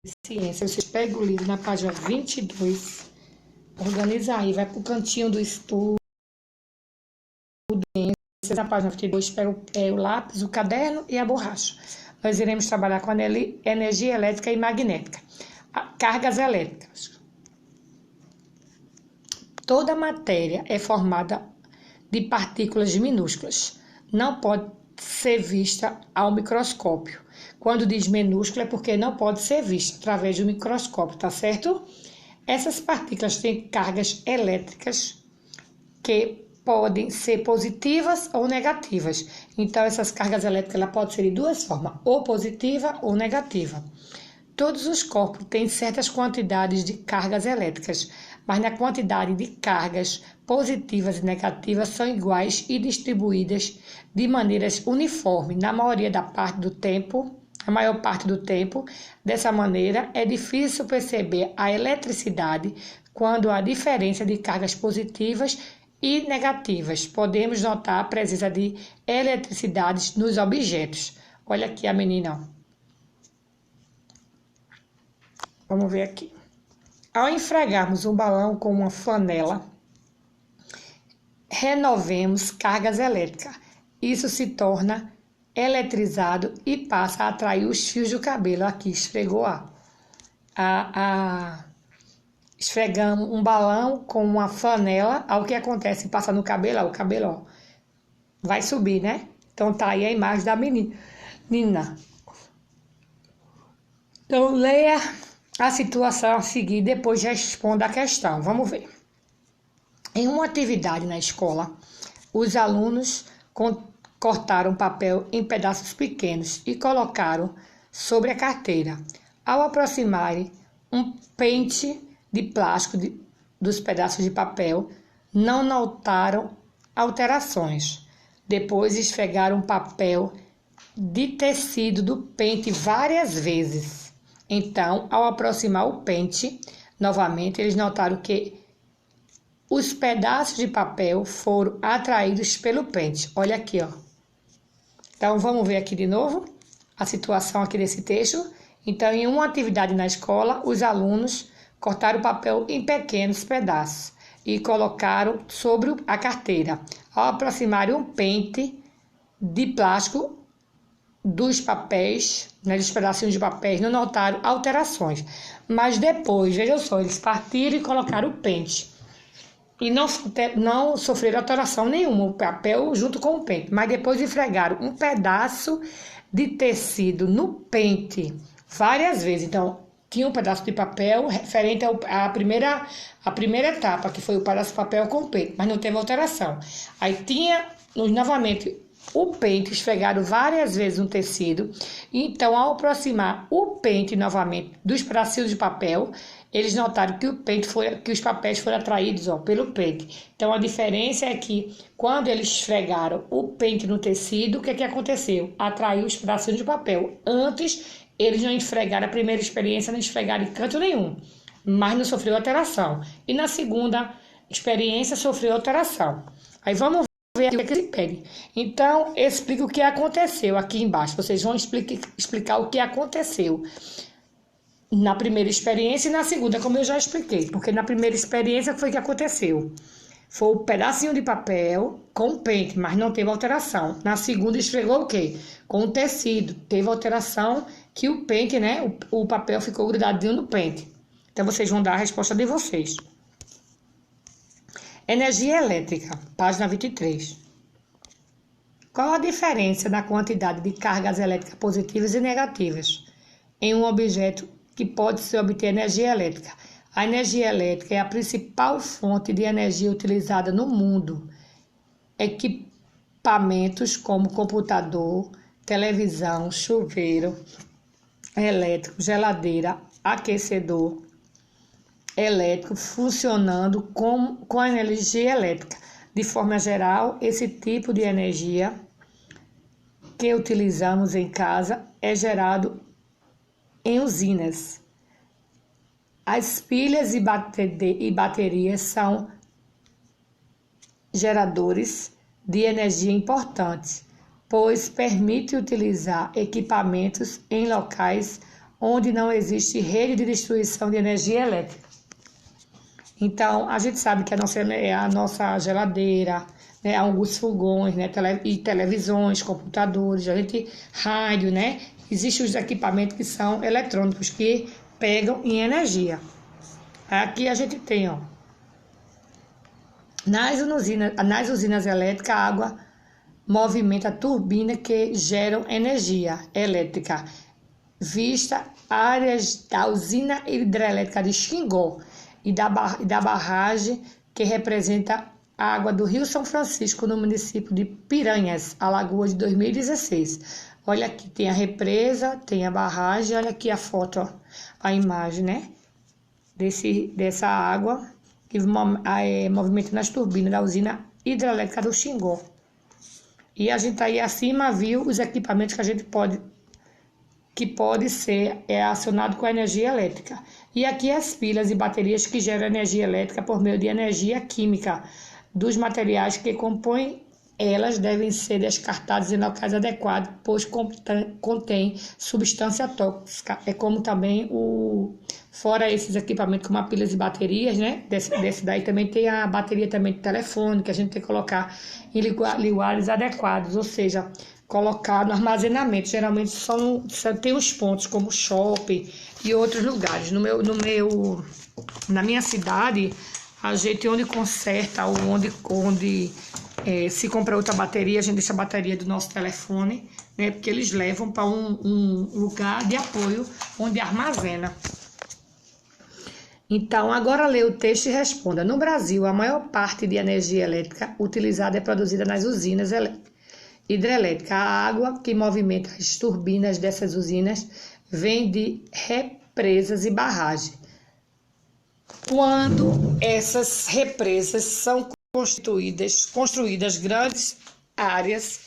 ciência. Vocês pegam o livro na página 22, organiza aí, vai para o cantinho do estudo. Na página 22, pega o lápis, o caderno e a borracha. Nós iremos trabalhar com a energia elétrica e magnética. Cargas elétricas. Toda matéria é formada de partículas minúsculas. Não pode ser vista ao microscópio. Quando diz minúscula é porque não pode ser vista através do microscópio, tá certo? Essas partículas têm cargas elétricas que podem ser positivas ou negativas. Então, essas cargas elétricas ela pode ser de duas formas, ou positiva ou negativa. Todos os corpos têm certas quantidades de cargas elétricas, mas na quantidade de cargas positivas e negativas são iguais e distribuídas de maneiras uniformes na maior parte do tempo. Dessa maneira, é difícil perceber a eletricidade quando há diferença de cargas positivas e negativas. Podemos notar a presença de eletricidade nos objetos. Olha aqui a menina, ó. Vamos ver aqui. Ao esfregarmos um balão com uma flanela, removemos cargas elétricas. Isso se torna eletrizado e passa a atrair os fios do cabelo. Aqui, esfregou esfregamos um balão com uma flanela. Aí o que acontece? Passa no cabelo, ó, o cabelo ó, vai subir, né? Então tá aí a imagem da menina. Então leia a situação a seguir, depois responda a questão. Vamos ver. Em uma atividade na escola, os alunos cortaram papel em pedaços pequenos e colocaram sobre a carteira. Ao aproximarem um pente de plástico dos pedaços de papel, não notaram alterações. Depois esfregaram papel de tecido do pente várias vezes. Então, ao aproximar o pente, novamente, eles notaram que os pedaços de papel foram atraídos pelo pente. Olha aqui, ó. Então, vamos ver aqui de novo a situação aqui desse texto. Então, em uma atividade na escola, os alunos cortaram o papel em pequenos pedaços e colocaram sobre a carteira. Ao aproximarem um pente de plástico dos papéis, né, dos pedacinhos de papéis, não notaram alterações. Mas depois, vejam só, eles partiram e colocaram o pente. E não sofreram alteração nenhuma, o papel junto com o pente. Mas depois esfregaram um pedaço de tecido no pente várias vezes. Então, tinha um pedaço de papel referente à primeira etapa, que foi o pedaço de papel com o pente, mas não teve alteração. Aí tinha novamente o pente esfregado várias vezes no tecido. Então, ao aproximar o pente novamente dos pedacinhos de papel, eles notaram que os papéis foram atraídos pelo pente. Então, a diferença é que quando eles esfregaram o pente no tecido, o que aconteceu? Atraiu os pedacinhos de papel. Antes, eles não esfregaram, a primeira experiência não esfregaram em canto nenhum, mas não sofreu alteração. E na segunda experiência sofreu alteração. Aí vamos ver aqui o que ele pede. Então, explica o que aconteceu aqui embaixo. Vocês vão explicar o que aconteceu na primeira experiência e na segunda, como eu já expliquei. Porque na primeira experiência foi o que aconteceu. Foi um pedacinho de papel com pente, mas não teve alteração. Na segunda esfregou o quê? Com o tecido. Teve alteração que o pente, né? O papel ficou grudadinho no pente. Então, vocês vão dar a resposta de vocês. Energia elétrica, página 23. Qual a diferença na quantidade de cargas elétricas positivas e negativas em um objeto que pode se obter energia elétrica? A energia elétrica é a principal fonte de energia utilizada no mundo. Equipamentos como computador, televisão, chuveiro elétrico, geladeira, aquecedor elétrico funcionando com a energia elétrica. De forma geral, esse tipo de energia que utilizamos em casa é gerado em usinas. As pilhas e baterias são geradores de energia importantes, pois permite utilizar equipamentos em locais onde não existe rede de distribuição de energia elétrica. Então, a gente sabe que a nossa geladeira, né, alguns fogões, né, e televisões, computadores, rádio, né? Existem os equipamentos que são eletrônicos, que pegam em energia. Aqui a gente tem, ó, nas usinas elétricas, a água movimenta a turbina que geram energia elétrica. Vista áreas da usina hidrelétrica de Xingó e da barragem que representa a água do Rio São Francisco no município de Piranhas, Alagoas, de 2016. Olha aqui, tem a represa, tem a barragem, olha aqui a foto, ó, a imagem, né? Dessa água que movimenta nas turbinas da usina hidrelétrica do Xingó. E a gente aí acima viu os equipamentos que a gente pode ser acionado com a energia elétrica. E aqui as pilhas e baterias que geram energia elétrica por meio de energia química dos materiais que compõem elas devem ser descartados em locais adequados, pois contém substância tóxica. É como também fora esses equipamentos como pilhas e baterias, né? Desse daí também tem a bateria também de telefone, que a gente tem que colocar em lugares adequados, ou seja, colocar no armazenamento. Geralmente tem os pontos como shopping e outros lugares. Na minha cidade, a gente onde conserta ou onde se compra outra bateria, a gente deixa a bateria do nosso telefone, né? Porque eles levam para um lugar de apoio onde armazena. Então, agora lê o texto e responda. No Brasil, a maior parte de energia elétrica utilizada é produzida nas usinas hidrelétricas. A água que movimenta as turbinas dessas usinas vem de represas e barragens. Quando essas represas são construídas grandes áreas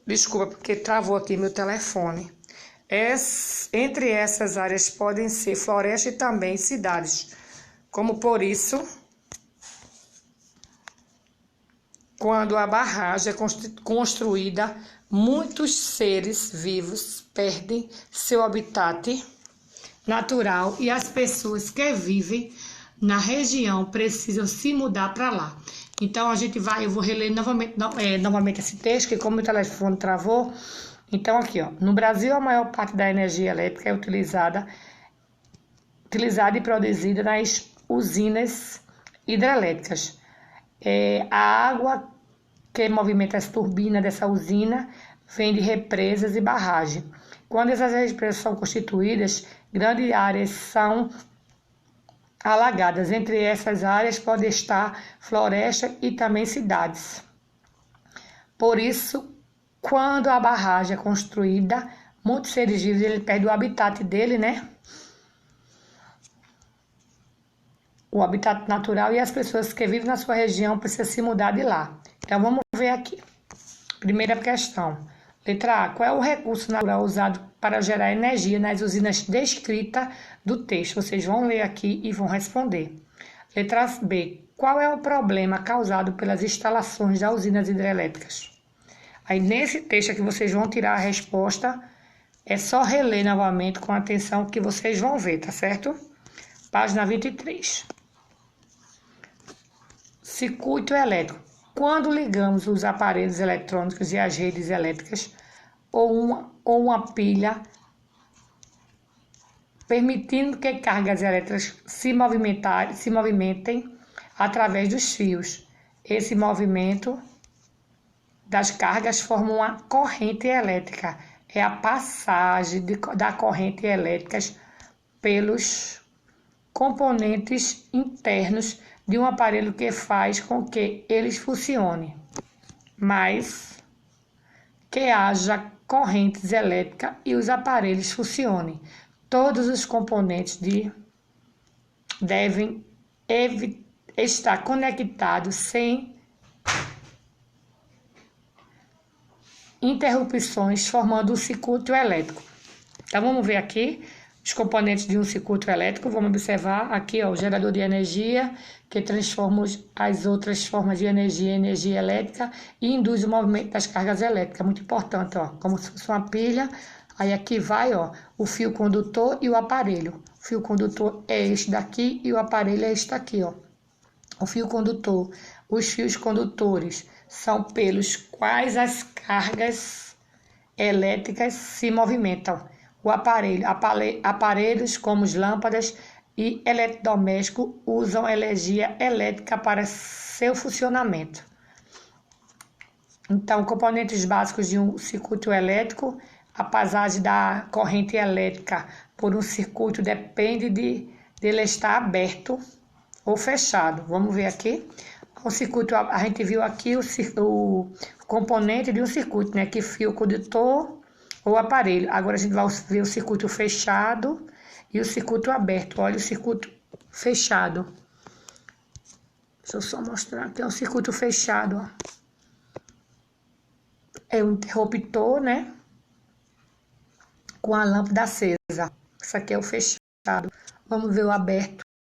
desculpa, porque travou aqui meu telefone. Entre essas áreas podem ser florestas e também cidades. Como por isso, quando a barragem é construída, muitos seres vivos perdem seu habitat natural e as pessoas que vivem na região precisam se mudar para lá. Então eu vou reler novamente esse texto, que como o telefone travou. Então aqui, ó, no Brasil a maior parte da energia elétrica é utilizada e produzida nas usinas hidrelétricas. A água que movimenta as turbinas dessa usina vem de represas e barragens. Quando essas represas são constituídas, grandes áreas são alagadas. Entre essas áreas pode estar floresta e também cidades. Por isso, quando a barragem é construída, muitos seres vivos ele perde o habitat dele, né? O habitat natural, e as pessoas que vivem na sua região precisam se mudar de lá. Então vamos ver aqui. Primeira questão. Letra A. Qual é o recurso natural usado para gerar energia nas usinas descritas do texto? Vocês vão ler aqui e vão responder. Letra B. Qual é o problema causado pelas instalações das usinas hidrelétricas? Aí nesse texto aqui vocês vão tirar a resposta. É só reler novamente com atenção que vocês vão ver, tá certo? Página 23. Circuito elétrico. Quando ligamos os aparelhos eletrônicos e as redes elétricas ou uma pilha, permitindo que cargas elétricas se movimentem através dos fios. Esse movimento das cargas forma uma corrente elétrica. É a passagem da corrente elétrica pelos componentes internos de um aparelho que faz com que eles funcionem, mas que haja correntes elétricas e os aparelhos funcionem. Todos os componentes devem estar conectados sem interrupções, formando um circuito elétrico. Então, vamos ver aqui os componentes de um circuito elétrico. Vamos observar aqui, ó, o gerador de energia, que transforma as outras formas de energia em energia elétrica e induz o movimento das cargas elétricas. Muito importante, ó, como se fosse uma pilha. Aí aqui vai, ó, o fio condutor e o aparelho. O fio condutor é este daqui e o aparelho é este aqui, ó. O fio condutor. Os fios condutores são pelos quais as cargas elétricas se movimentam. O aparelhos como as lâmpadas e eletrodomésticos usam energia elétrica para seu funcionamento. Então, componentes básicos de um circuito elétrico: a passagem da corrente elétrica por um circuito depende de ele estar aberto ou fechado. Vamos ver aqui. O circuito, a gente viu aqui o componente de um circuito, né? Que fio condutor ou aparelho. Agora a gente vai ver o circuito fechado e o circuito aberto. Olha o circuito fechado. Deixa eu só mostrar aqui. É um circuito fechado, ó. É um interruptor, né? Com a lâmpada acesa. Isso aqui é o fechado. Vamos ver o aberto.